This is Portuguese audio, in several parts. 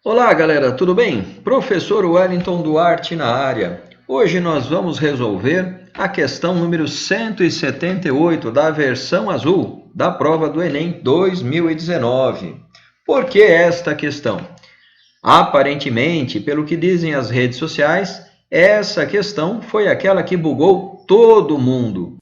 Olá, galera, tudo bem? Professor Wellington Duarte na área. Hoje nós vamos resolver a questão número 178 da versão azul da prova do Enem 2019. Por que esta questão? Aparentemente, pelo que dizem as redes sociais, essa questão foi aquela que bugou todo mundo.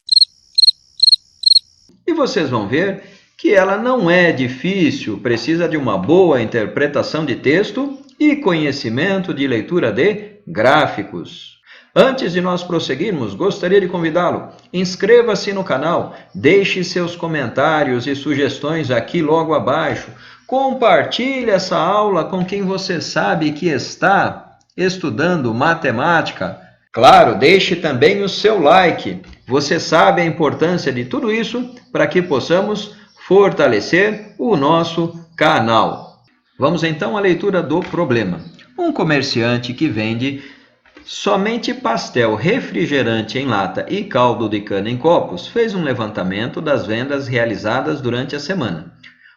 E vocês vão ver que ela não é difícil, precisa de uma boa interpretação de texto e conhecimento de leitura de gráficos. Antes de nós prosseguirmos, gostaria de convidá-lo. Inscreva-se no canal, deixe seus comentários e sugestões aqui logo abaixo. Compartilhe essa aula com quem você sabe que está estudando matemática. Claro, deixe também o seu like. Você sabe a importância de tudo isso para que possamos fortalecer o nosso canal. Vamos então à leitura do problema. Um comerciante que vende somente pastel, refrigerante em lata e caldo de cana em copos fez um levantamento das vendas realizadas durante a semana.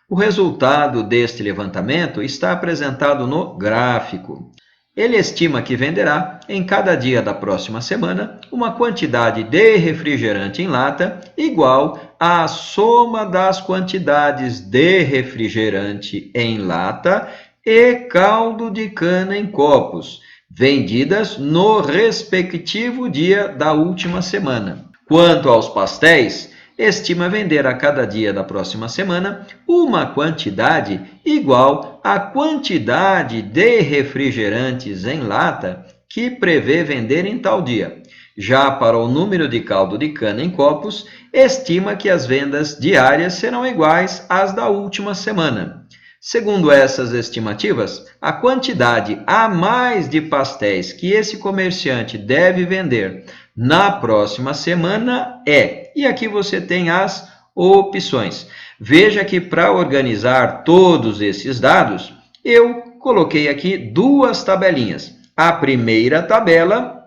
O resultado deste levantamento está apresentado no gráfico. Ele estima que venderá, em cada dia da próxima semana, uma quantidade de refrigerante em lata igual à soma das quantidades de refrigerante em lata e caldo de cana em copos, vendidas no respectivo dia da última semana. Quanto aos pastéis, estima vender a cada dia da próxima semana uma quantidade igual à quantidade de refrigerantes em lata que prevê vender em tal dia. Já para o número de caldo de cana em copos, estima que as vendas diárias serão iguais às da última semana. Segundo essas estimativas, a quantidade a mais de pastéis que esse comerciante deve vender na próxima semana é, e aqui você tem as opções. Veja que para organizar todos esses dados, eu coloquei aqui duas tabelinhas. A primeira tabela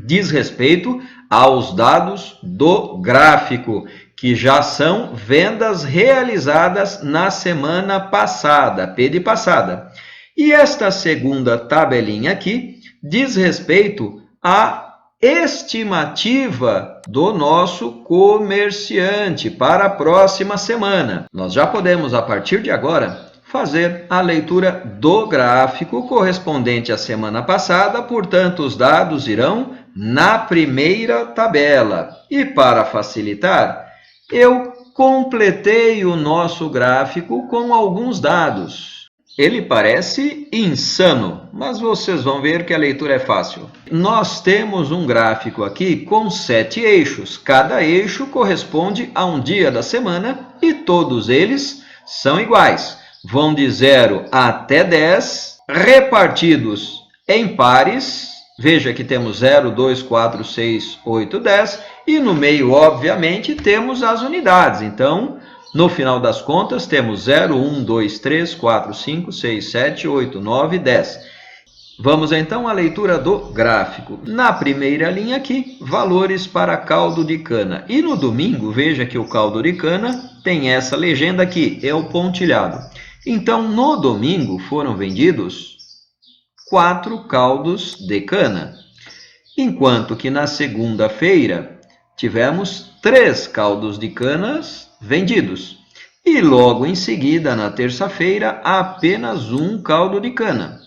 diz respeito aos dados do gráfico, que já são vendas realizadas na semana passada, P de passada. E esta segunda tabelinha aqui diz respeito à estimativa do nosso comerciante para a próxima semana. Nós já podemos, a partir de agora, fazer a leitura do gráfico correspondente à semana passada, portanto, os dados irão na primeira tabela. E para facilitar, eu completei o nosso gráfico com alguns dados. Ele parece insano, mas vocês vão ver que a leitura é fácil. Nós temos um gráfico aqui com 7 eixos. Cada eixo corresponde a um dia da semana e todos eles são iguais. Vão de 0 até 10, repartidos em pares. Veja que temos 0, 2, 4, 6, 8, 10. E no meio, obviamente, temos as unidades. Então, no final das contas, temos 0, 1, 2, 3, 4, 5, 6, 7, 8, 9, 10. Vamos então à leitura do gráfico. Na primeira linha aqui, valores para caldo de cana. E no domingo, veja que o caldo de cana tem essa legenda aqui, é o pontilhado. Então, no domingo foram vendidos 4 caldos de cana, enquanto que na segunda-feira tivemos 3 caldos de canas vendidos. E logo em seguida, na terça-feira, apenas 1 caldo de cana.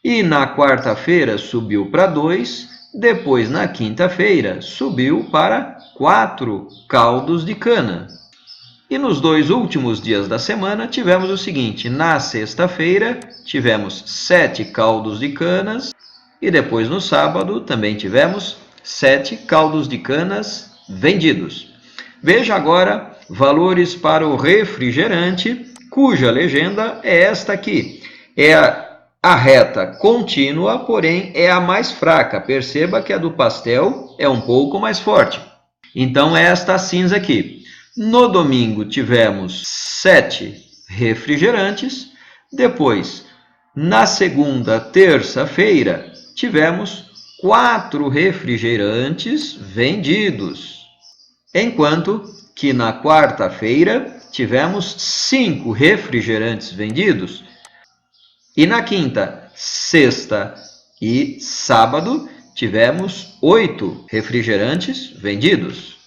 E na quarta-feira subiu para 2, depois na quinta-feira subiu para 4 caldos de cana. E nos 2 últimos dias da semana tivemos o seguinte: na sexta-feira tivemos 7 caldos de canas e depois no sábado também tivemos 7 caldos de canas vendidos. Veja agora valores para o refrigerante, cuja legenda é esta aqui. É a reta contínua, porém é a mais fraca. Perceba que a do pastel é um pouco mais forte. Então é esta cinza aqui. No domingo tivemos 7 refrigerantes, depois na segunda, terça-feira, tivemos 4 refrigerantes vendidos, enquanto que na quarta-feira tivemos 5 refrigerantes vendidos. E na quinta, sexta e sábado, tivemos 8 refrigerantes vendidos.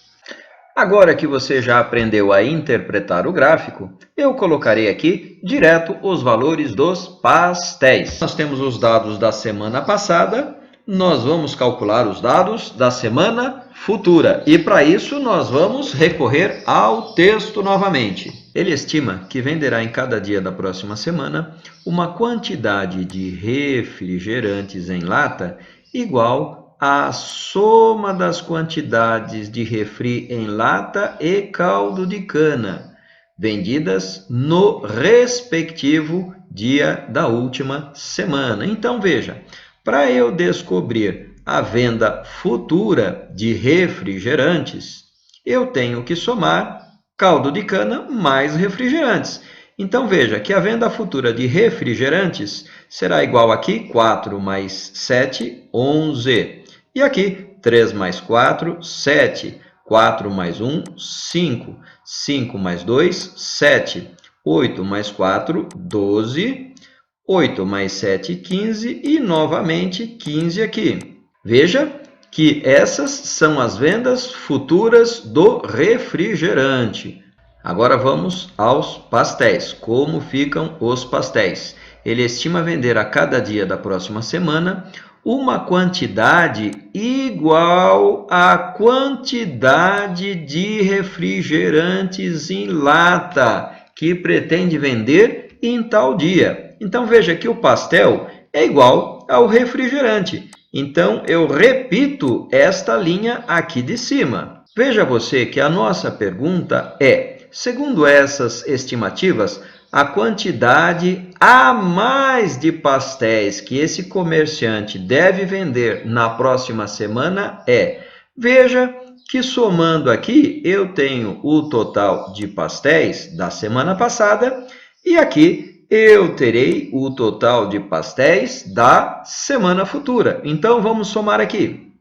Agora que você já aprendeu a interpretar o gráfico, eu colocarei aqui direto os valores dos pastéis. Nós temos os dados da semana passada, nós vamos calcular os dados da semana futura. E para isso nós vamos recorrer ao texto novamente. Ele estima que venderá em cada dia da próxima semana uma quantidade de refrigerantes em lata igual a soma das quantidades de refri em lata e caldo de cana vendidas no respectivo dia da última semana. Então, veja, para eu descobrir a venda futura de refrigerantes, eu tenho que somar caldo de cana mais refrigerantes. Então, veja que a venda futura de refrigerantes será igual aqui, 4 mais 7, 11. E aqui, 3 mais 4, 7. 4 mais 1, 5. 5 mais 2, 7. 8 mais 4, 12. 8 mais 7, 15. E, novamente, 15 aqui. Veja que essas são as vendas futuras do refrigerante. Agora vamos aos pastéis. Como ficam os pastéis? Ele estima vender a cada dia da próxima semana uma quantidade igual à quantidade de refrigerantes em lata que pretende vender em tal dia. Então, veja que o pastel é igual ao refrigerante. Então, eu repito esta linha aqui de cima. Veja você que a nossa pergunta é, segundo essas estimativas, a quantidade a mais de pastéis que esse comerciante deve vender na próxima semana é. Veja que somando aqui, eu tenho o total de pastéis da semana passada e aqui eu terei o total de pastéis da semana futura. Então, vamos somar aqui.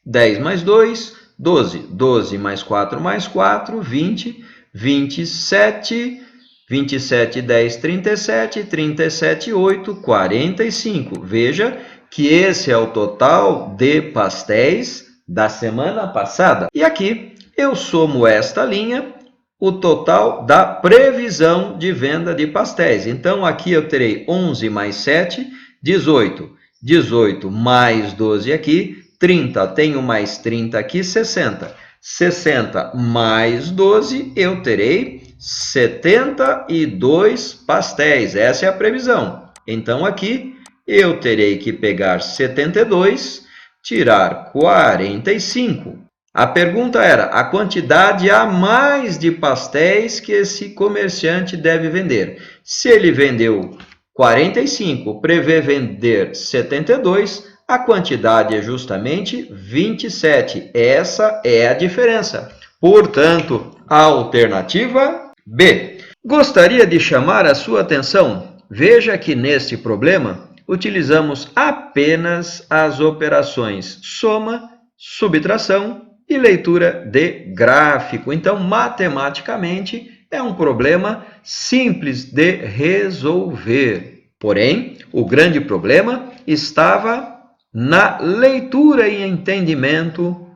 10 mais 2, 12. 12 mais 4 mais 4, 20. 27... 27, 10, 37, 37, 8, 45. Veja que esse é o total de pastéis da semana passada. E aqui eu somo esta linha, o total da previsão de venda de pastéis. Então, aqui eu terei 11 mais 7, 18. 18 mais 12 aqui, 30. Tenho mais 30 aqui, 60. 60 mais 12, eu terei 72 pastéis. Essa é a previsão. Então, aqui, eu terei que pegar 72, tirar 45. A pergunta era a quantidade a mais de pastéis que esse comerciante deve vender. Se ele vendeu 45, prevê vender 72, a quantidade é justamente 27. Essa é a diferença. Portanto, a alternativa B. Gostaria de chamar a sua atenção. Veja que neste problema utilizamos apenas as operações soma, subtração e leitura de gráfico. Então, matematicamente, é um problema simples de resolver. Porém, o grande problema estava na leitura e entendimento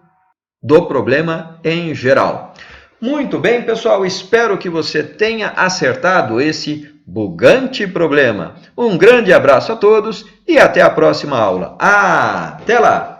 do problema em geral. Muito bem, pessoal, espero que você tenha acertado esse bugante problema. Um grande abraço a todos e até a próxima aula. Até lá!